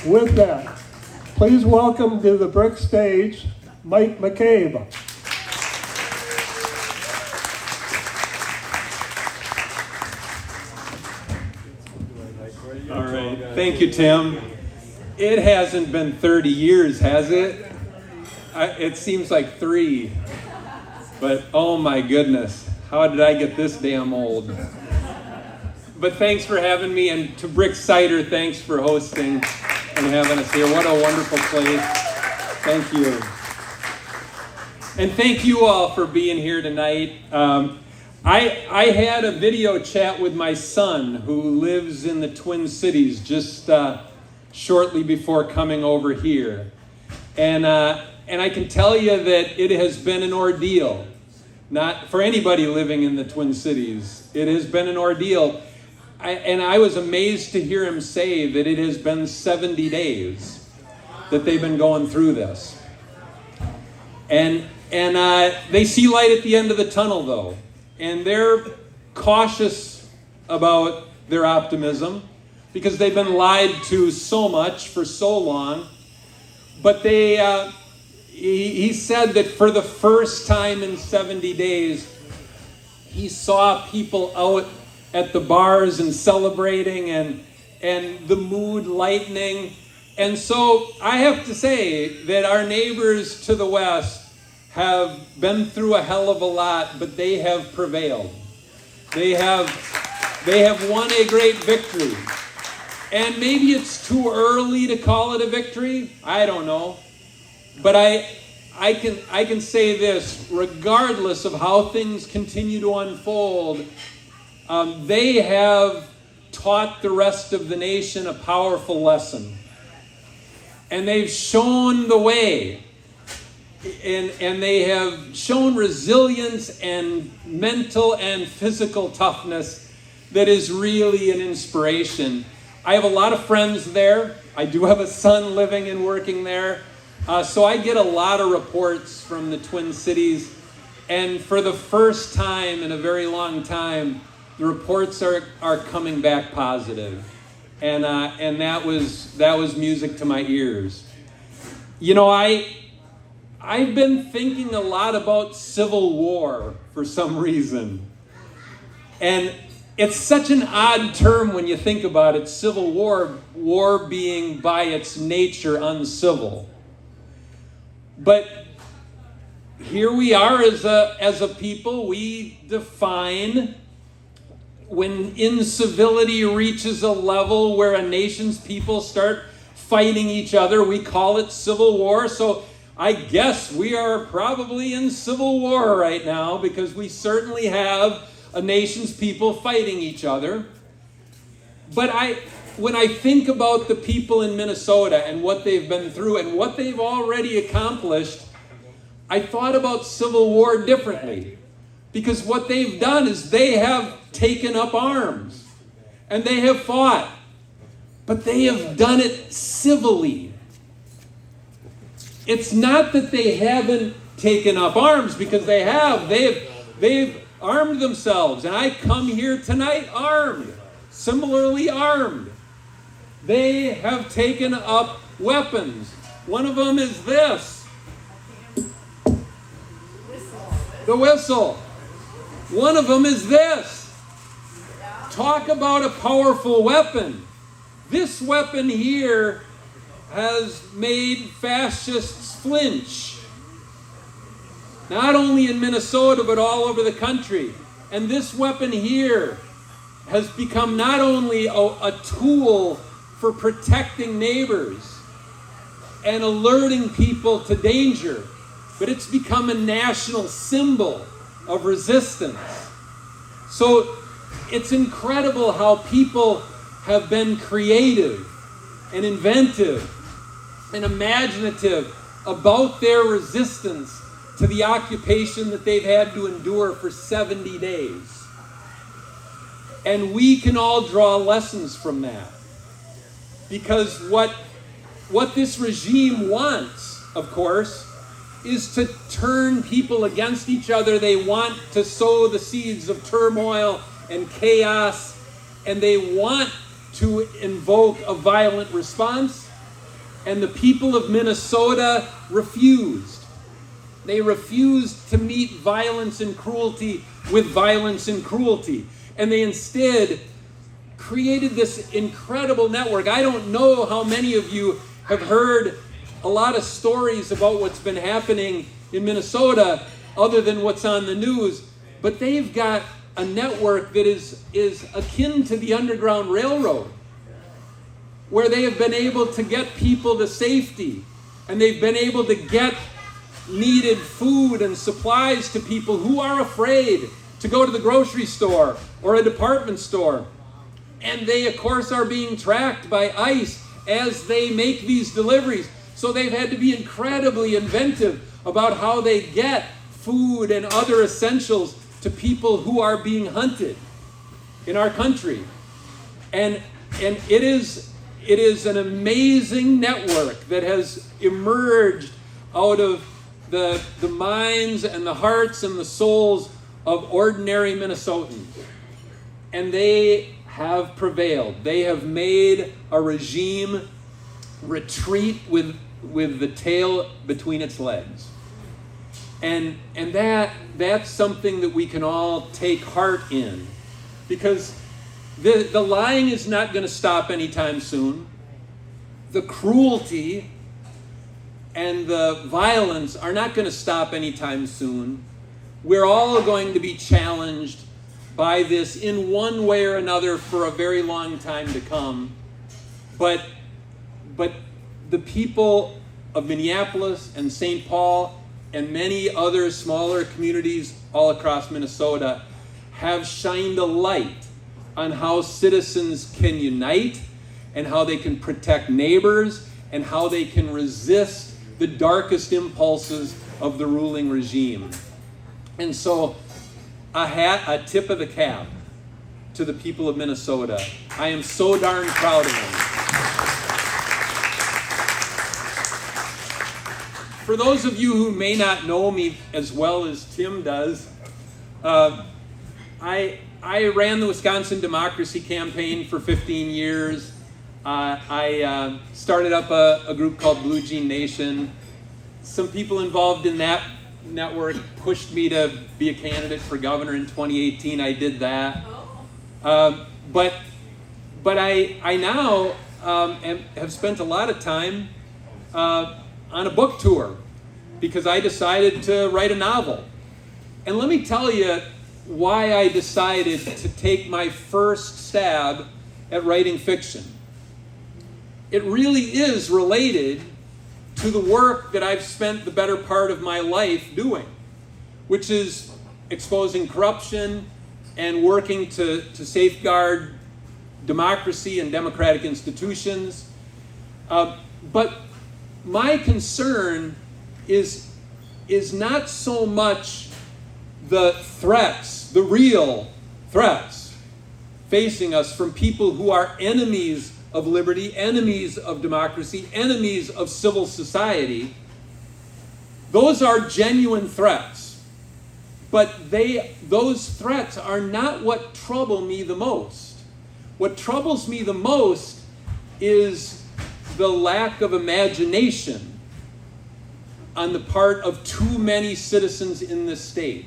With that, please welcome to the brick stage, Mike McCabe. All right, thank you, Tim. It hasn't been 30 years, has it? It seems like 3. But oh my goodness, how did I get this damn old? But thanks for having me, and to Brick Cider, thanks for hosting and having us here. What a wonderful place. Thank you. And thank you all for being here tonight. I had a video chat with my son who lives in the Twin Cities just shortly before coming over here. And I can tell you that it has been an ordeal. Not for anybody living in the Twin Cities. It has been an ordeal. And I was amazed to hear him say that it has been 70 days that they've been going through this. And they see light at the end of the tunnel, though. And they're cautious about their optimism because they've been lied to so much for so long. But he said that for the first time in 70 days, he saw people out at the bars and celebrating and the mood lightening. And so I have to say that our neighbors to the west have been through a hell of a lot, but they have prevailed. They have won a great victory. And maybe it's too early to call it a victory. I don't know. But I can say this, regardless of how things continue to unfold, they have taught the rest of the nation a powerful lesson. And they've shown the way. And they have shown resilience and mental and physical toughness that is really an inspiration. I have a lot of friends there. I do have a son living and working there. So I get a lot of reports from the Twin Cities. And for the first time in a very long time, the reports are coming back positive. And that was music to my ears. You know, I've been thinking a lot about civil war for some reason. And it's such an odd term when you think about it, civil war being by its nature uncivil. But here we are as a people, we define when incivility reaches a level where a nation's people start fighting each other, we call it civil war. So I guess we are probably in civil war right now because we certainly have a nation's people fighting each other. But when I think about the people in Minnesota and what they've been through and what they've already accomplished, I thought about civil war differently. Because what they've done is they have taken up arms and they have fought. But they have done it civilly. It's not that they haven't taken up arms, because they have. They've armed themselves. And I come here tonight armed, similarly armed. They have taken up weapons. One of them is this. The whistle. One of them is this. Talk about a powerful weapon. This weapon here has made fascists flinch. Not only in Minnesota, but all over the country. And this weapon here has become not only a tool for protecting neighbors and alerting people to danger, but it's become a national symbol of resistance. So it's incredible how people have been creative and inventive and imaginative about their resistance to the occupation that they've had to endure for 70 days. And we can all draw lessons from that. Because what this regime wants, of course, is to turn people against each other. They want to sow the seeds of turmoil and chaos, and they want to invoke a violent response, And the people of Minnesota refused. They refused to meet violence and cruelty with violence and cruelty. And they instead created this incredible network. I don't know how many of you have heard a lot of stories about what's been happening in Minnesota other than what's on the news, but they've got a network that is akin to the Underground Railroad, where they have been able to get people to safety, and they've been able to get needed food and supplies to people who are afraid to go to the grocery store or a department store. And they, of course, are being tracked by ICE as they make these deliveries. So they've had to be incredibly inventive about how they get food and other essentials to people who are being hunted in our country. And it is an amazing network that has emerged out of the minds and the hearts and the souls of ordinary Minnesotans. And they have prevailed. They have made a regime retreat with the tail between its legs. And that's something that we can all take heart in, because the lying is not going to stop anytime soon. The cruelty and the violence are not going to stop anytime soon. We're all going to be challenged by this in one way or another for a very long time to come. But the people of Minneapolis and St. Paul and many other smaller communities all across Minnesota have shined a light on how citizens can unite and how they can protect neighbors and how they can resist the darkest impulses of the ruling regime. And so a tip of the cap to the people of Minnesota. I am so darn proud of them. For those of you who may not know me as well as Tim does, I ran the Wisconsin Democracy Campaign for 15 years. I started up a group called Blue Jean Nation. Some people involved in that network pushed me to be a candidate for governor in 2018. I did that. But I now have spent a lot of time on a book tour because I decided to write a novel. And let me tell you why I decided to take my first stab at writing fiction. It really is related to the work that I've spent the better part of my life doing, which is exposing corruption and working to safeguard democracy and democratic institutions. But my concern is not so much the threats, the real threats facing us from people who are enemies of liberty, enemies of democracy, enemies of civil society. Those are genuine threats. But those threats are not what trouble me the most. What troubles me the most is the lack of imagination on the part of too many citizens in this state.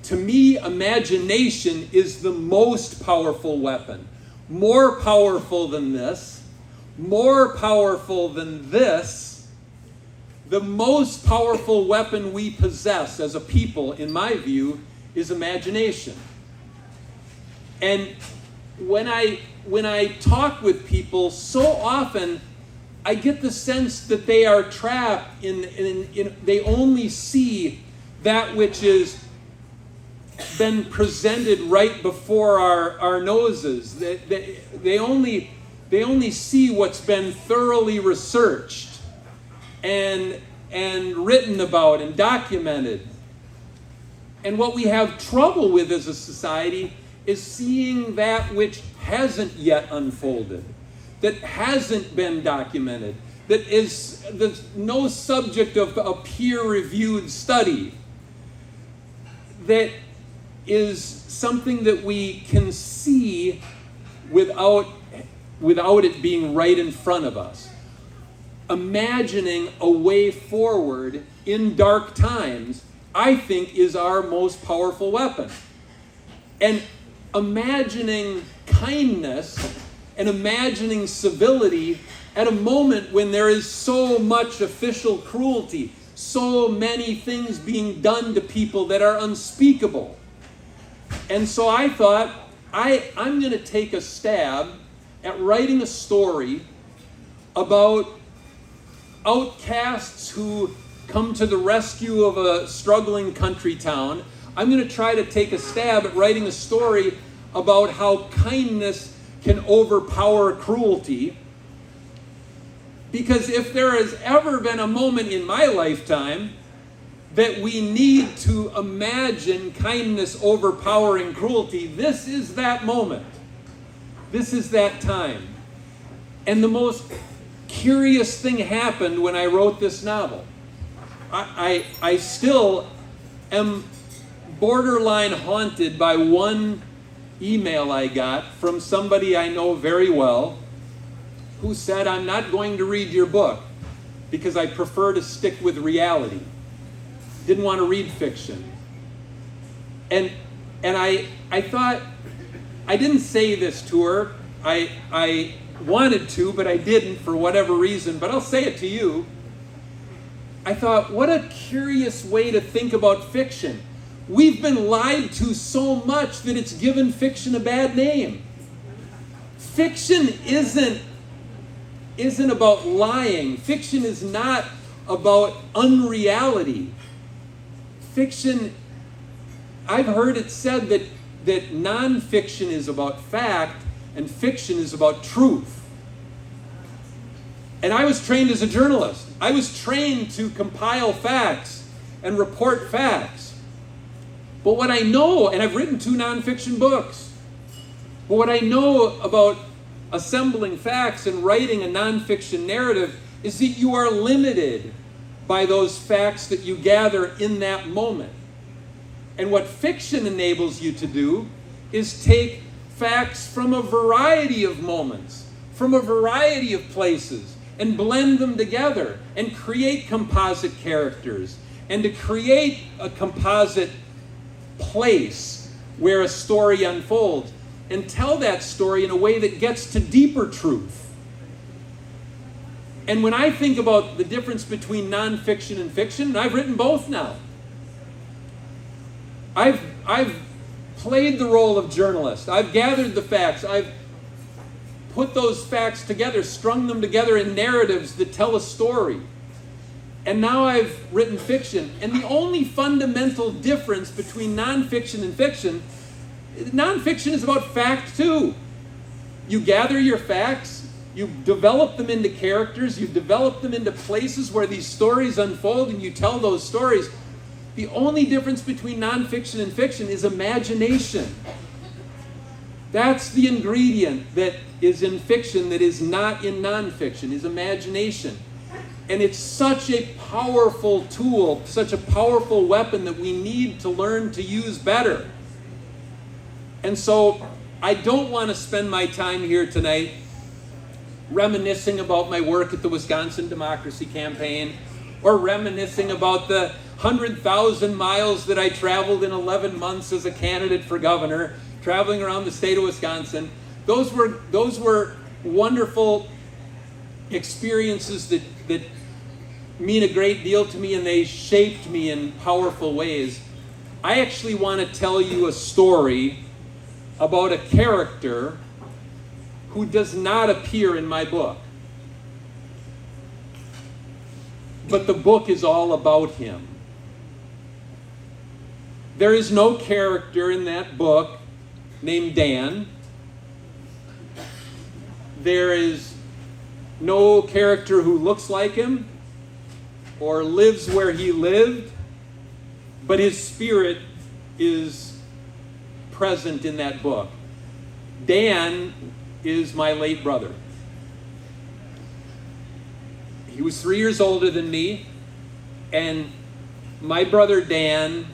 To me, imagination is the most powerful weapon. More powerful than this, more powerful than this. The most powerful weapon we possess as a people, in my view, is imagination. And when I talk with people, so often I get the sense that they are trapped in they only see that which is been presented right before our noses. They only see what's been thoroughly researched and written about and documented. And what we have trouble with as a society is seeing that which hasn't yet unfolded, that hasn't been documented, that is no subject of a peer-reviewed study, that is something that we can see without it being right in front of us. imagining a way forward in dark times, I think, is our most powerful weapon. And imagining kindness and imagining civility at a moment when there is so much official cruelty, so many things being done to people that are unspeakable. And so I thought, I'm going to take a stab at writing a story about outcasts who come to the rescue of a struggling country town. I'm going to try to take a stab at writing a story about how kindness can overpower cruelty. Because if there has ever been a moment in my lifetime that we need to imagine kindness overpowering cruelty, this is that moment. This is that time. And the most curious thing happened when I wrote this novel. I still am borderline haunted by one email I got from somebody I know very well who said, "I'm not going to read your book because I prefer to stick with reality. Didn't want to read fiction." And I thought, I didn't say this to her. I wanted to, but I didn't for whatever reason. But I'll say it to you. I thought, what a curious way to think about fiction. We've been lied to so much that it's given fiction a bad name. Fiction isn't about lying. Fiction is not about unreality. Fiction, I've heard it said that nonfiction is about fact and fiction is about truth. And I was trained as a journalist. I was trained to compile facts and report facts. But what I know, and I've written 2 nonfiction books, but what I know about assembling facts and writing a nonfiction narrative is that you are limited by those facts that you gather in that moment. And what fiction enables you to do is take facts from a variety of moments, from a variety of places, and blend them together and create composite characters and to create a composite place where a story unfolds and tell that story in a way that gets to deeper truth. And when I think about the difference between nonfiction and fiction, and I've written both now, I've played the role of journalist. I've gathered the facts. I've put those facts together, strung them together in narratives that tell a story. And now I've written fiction. And the only fundamental difference between nonfiction and fiction, nonfiction is about fact too. You gather your facts, you develop them into characters, you develop them into places where these stories unfold, and you tell those stories. The only difference between nonfiction and fiction is imagination. That's the ingredient that is in fiction that is not in nonfiction, is imagination. And it's such a powerful tool, such a powerful weapon that we need to learn to use better. And so I don't want to spend my time here tonight reminiscing about my work at the Wisconsin Democracy Campaign or reminiscing about the 100,000 miles that I traveled in 11 months as a candidate for governor, traveling around the state of Wisconsin. Those were wonderful experiences that mean a great deal to me, and they shaped me in powerful ways. I actually want to tell you a story about a character who does not appear in my book. But the book is all about him. There is no character in that book named Dan. There is no character who looks like him or lives where he lived, but his spirit is present in that book. Dan is my late brother. He was 3 years older than me, and my brother Dan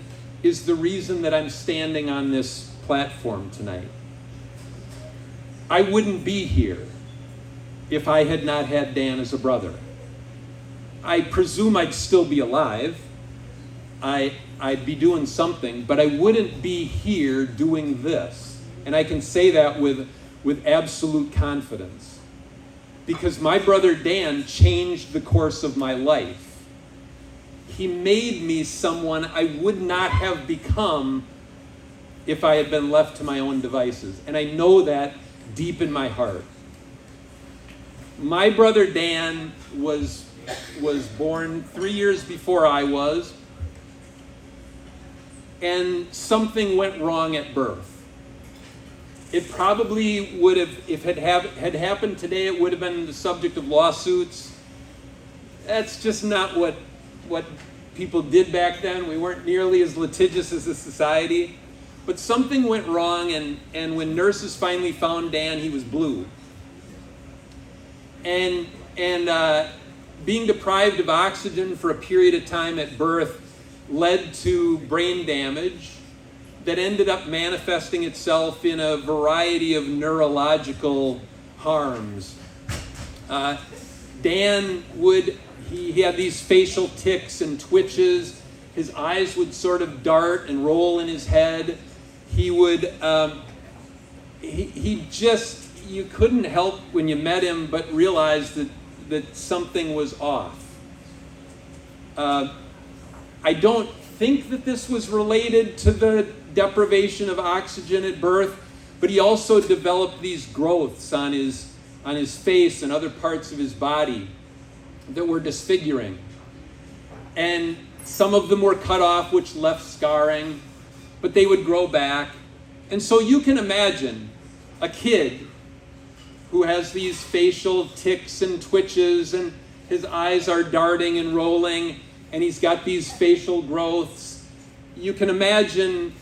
is the reason that I'm standing on this platform tonight. I wouldn't be here if I had not had Dan as a brother. I presume I'd still be alive. I'd be doing something, but I wouldn't be here doing this. And I can say that with absolute confidence. Because my brother Dan changed the course of my life. He made me someone I would not have become if I had been left to my own devices. And I know that deep in my heart. My brother Dan was born 3 years before I was, and something went wrong at birth. It probably would have, if it had happened today, it would have been the subject of lawsuits. That's just not what people did back then. We weren't nearly as litigious as a society. But something went wrong, and when nurses finally found Dan, he was blue. And being deprived of oxygen for a period of time at birth led to brain damage that ended up manifesting itself in a variety of neurological harms. Dan he had these facial tics and twitches. His eyes would sort of dart and roll in his head. He would, he just, you couldn't help when you met him but realize that something was off. I don't think that this was related to the deprivation of oxygen at birth, but he also developed these growths on his face and other parts of his body that were disfiguring. And some of them were cut off, which left scarring, but they would grow back. And so you can imagine a kid who has these facial tics and twitches, and his eyes are darting and rolling, and he's got these facial growths. You can imagine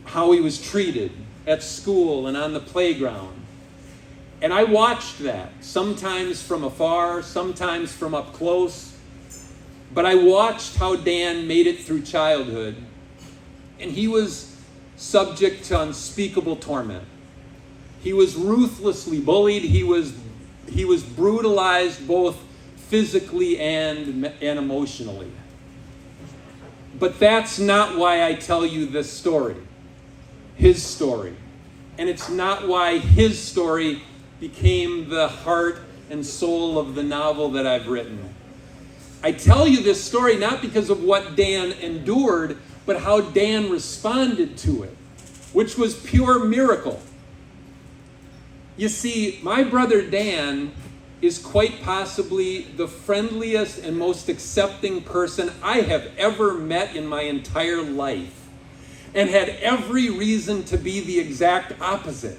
how he was treated at school and on the playground. And I watched that, sometimes from afar, sometimes from up close. But I watched how Dan made it through childhood, and he was subject to unspeakable torment. He was ruthlessly bullied. He was brutalized both physically and emotionally. But that's not why I tell you this story, his story. And it's not why his story became the heart and soul of the novel that I've written. I tell you this story not because of what Dan endured, but how Dan responded to it, which was pure miracle. You see, my brother Dan is quite possibly the friendliest and most accepting person I have ever met in my entire life, and had every reason to be the exact opposite.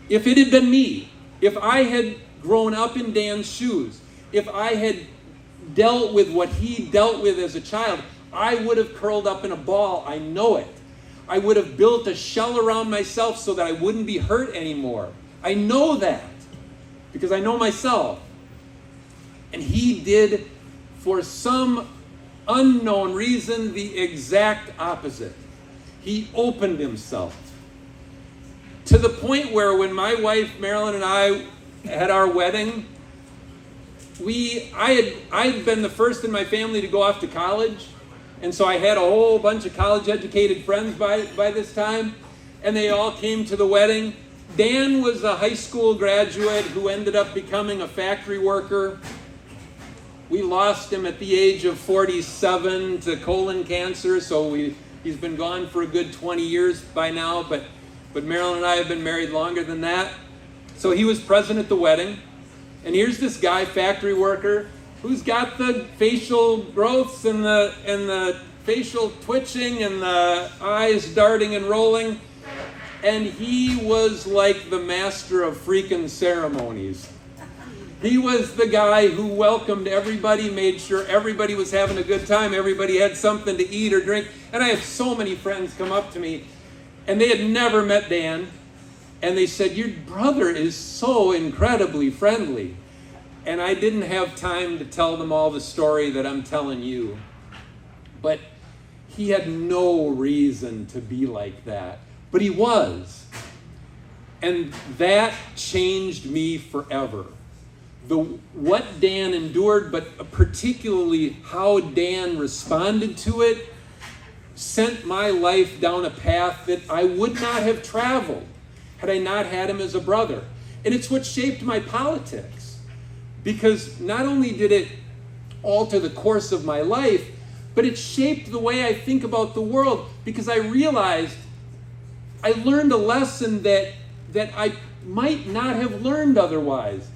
If it had been me, if I had grown up in Dan's shoes, if I had dealt with what he dealt with as a child, I would have curled up in a ball. I know it. I would have built a shell around myself so that I wouldn't be hurt anymore. I know that because I know myself. And he did, for some unknown reason, the exact opposite. He opened himself to the point where when my wife Marilyn and I had our wedding, I had been the first in my family to go off to college, and so I had a whole bunch of college-educated friends by this time, and they all came to the wedding. Dan was a high school graduate who ended up becoming a factory worker. We lost him at the age of 47 to colon cancer, so he's been gone for a good 20 years by now, but Marilyn and I have been married longer than that. So he was present at the wedding. And here's this guy, factory worker, who's got the facial growths and the facial twitching and the eyes darting and rolling. And he was like the master of freaking ceremonies. He was the guy who welcomed everybody, made sure everybody was having a good time, everybody had something to eat or drink. And I had so many friends come up to me, and they had never met Dan. And they said, "Your brother is so incredibly friendly." And I didn't have time to tell them all the story that I'm telling you. But he had no reason to be like that. But he was. And that changed me forever. what Dan endured, but particularly how Dan responded to it, sent my life down a path that I would not have traveled had I not had him as a brother. And it's what shaped my politics. Because not only did it alter the course of my life, but it shaped the way I think about the world. Because I realized I learned a lesson that I might not have learned otherwise.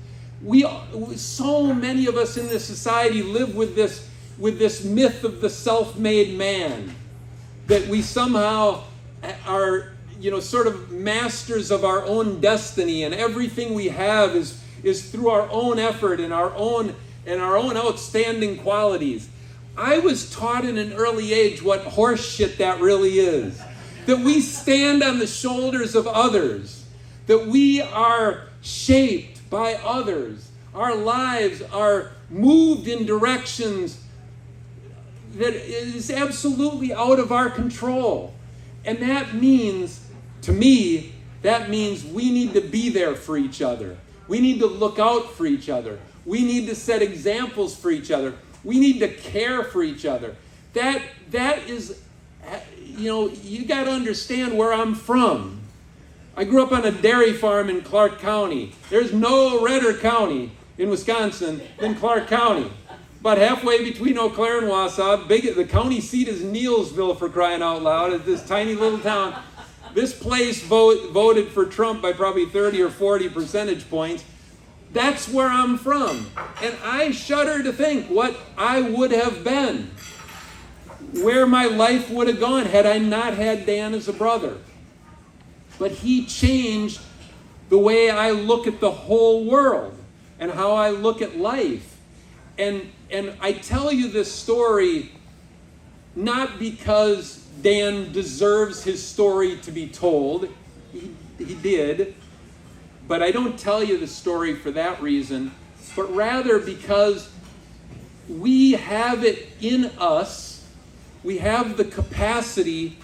So many of us in this society live with this myth of the self-made man, that we somehow are, sort of masters of our own destiny, and everything we have is through our own effort and our own outstanding qualities. I was taught in an early age what horse shit that really is. That we stand on the shoulders of others. That we are shaped by others. Our lives are moved in directions that is absolutely out of our control. And that means, to me, we need to be there for each other. We need to look out for each other. We need to set examples for each other. We need to care for each other. That is, you got to understand where I'm from. I grew up on a dairy farm in Clark County. There's no redder county in Wisconsin than Clark County. About halfway between Eau Claire and Wausau, the county seat is Neillsville, for crying out loud. It's this tiny little town. This place voted for Trump by probably 30 or 40 percentage points. That's where I'm from. And I shudder to think what I would have been, where my life would have gone had I not had Dan as a brother. But he changed the way I look at the whole world and how I look at life. And I tell you this story not because Dan deserves his story to be told. He did. But I don't tell you the story for that reason, but rather because we have it in us, we have the capacity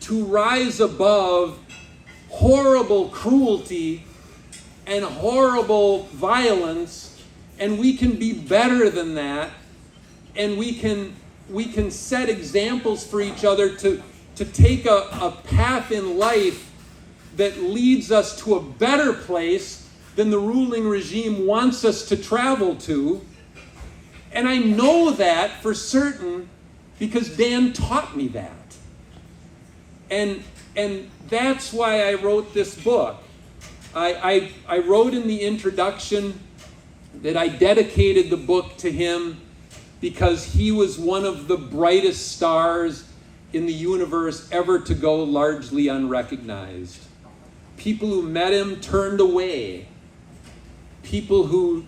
to rise above horrible cruelty and horrible violence, and we can be better than that, and we can set examples for each other to take a path in life that leads us to a better place than the ruling regime wants us to travel to. And I know that for certain because Dan taught me that. And that's why I wrote this book. I wrote in the introduction that I dedicated the book to him because he was one of the brightest stars in the universe ever to go largely unrecognized. People who met him turned away. People who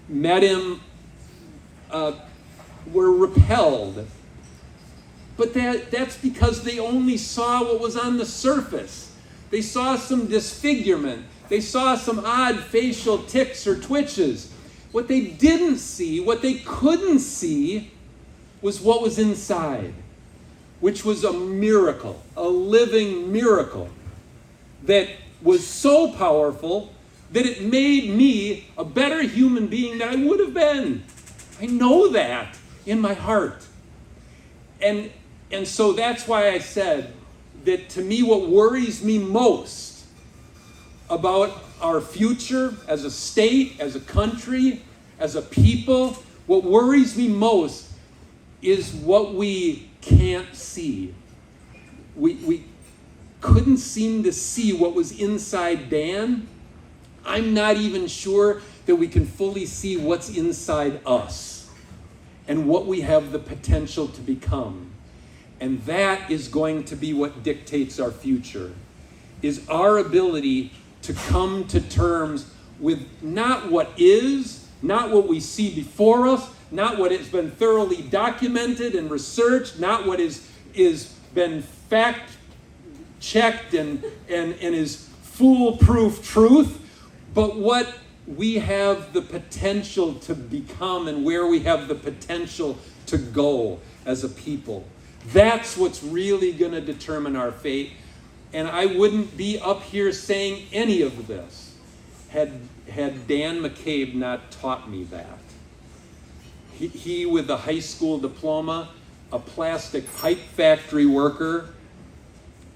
met him were repelled. But that's because they only saw what was on the surface. They saw some disfigurement. They saw some odd facial tics or twitches. What they didn't see, what they couldn't see, was what was inside, which was a miracle, a living miracle that was so powerful that it made me a better human being than I would have been. I know that in my heart. And so that's why I said that to me what worries me most about our future as a state, as a country, as a people, what worries me most is what we can't see. We couldn't seem to see what was inside Dan. I'm not even sure that we can fully see what's inside us and what we have the potential to become. And that is going to be what dictates our future, is our ability to come to terms with not what is, not what we see before us, not what has been thoroughly documented and researched, not what is been fact-checked and is foolproof truth, but what we have the potential to become and where we have the potential to go as a people. That's what's really going to determine our fate. And I wouldn't be up here saying any of this had Dan MeCabe not taught me that. He with a high school diploma, a plastic pipe factory worker,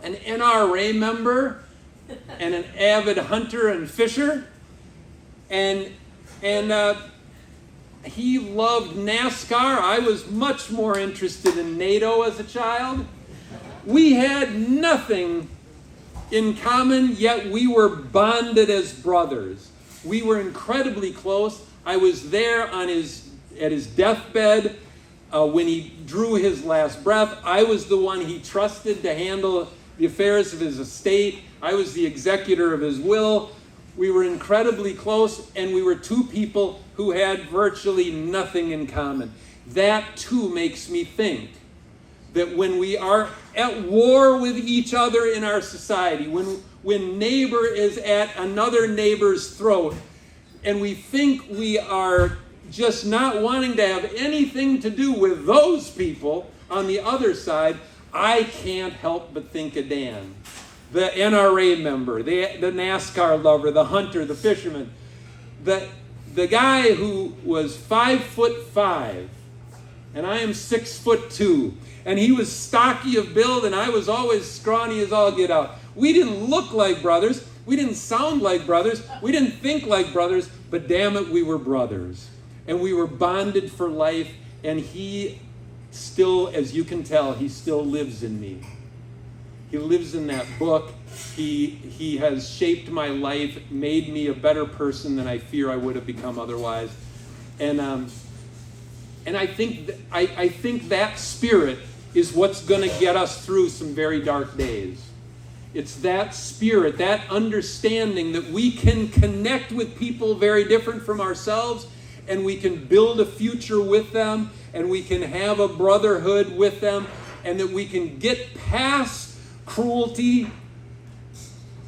an NRA member, and an avid hunter and fisher, and he loved NASCAR. I was much more interested in NATO as a child. We had nothing in common, yet we were bonded as brothers. We were incredibly close. I was there at his deathbed when he drew his last breath. I was the one he trusted to handle the affairs of his estate. I was the executor of his will. We were incredibly close, and we were two people who had virtually nothing in common. That too makes me think that when we are at war with each other in our society, when neighbor is at another neighbor's throat, and we think we are just not wanting to have anything to do with those people on the other side, I can't help but think of Dan, the NRA member, the NASCAR lover, the hunter, the fisherman, the guy who was 5'5", and I am 6'2", and he was stocky of build, and I was always scrawny as all get out. We didn't look like brothers. We didn't sound like brothers. We didn't think like brothers, but damn it, we were brothers. And we were bonded for life, and he still, as you can tell, he still lives in me. He lives in that book. He has shaped my life, made me a better person than I fear I would have become otherwise. And I think that spirit is what's going to get us through some very dark days. It's that spirit, that understanding that we can connect with people very different from ourselves, and we can build a future with them, and we can have a brotherhood with them, and that we can get past cruelty.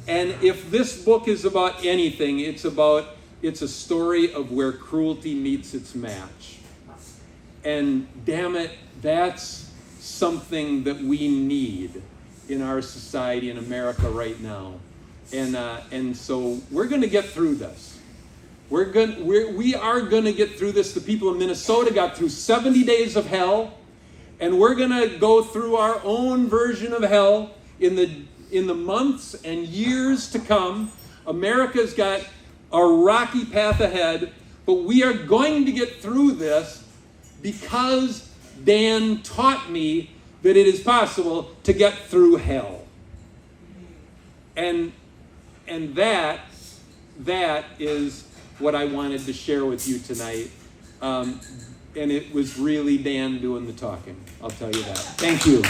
And if this book is about anything, it's a story of where cruelty meets its match. And damn it, that's something that we need in our society in America right now. And so we're going to get through this. We are going to get through this. The people of Minnesota got through 70 days of hell, and we're going to go through our own version of hell in the months and years to come. America's got a rocky path ahead, but we are going to get through this because Dan taught me that it is possible to get through hell. And that is what I wanted to share with you tonight. And it was really Dan doing the talking. I'll tell you that. Thank you.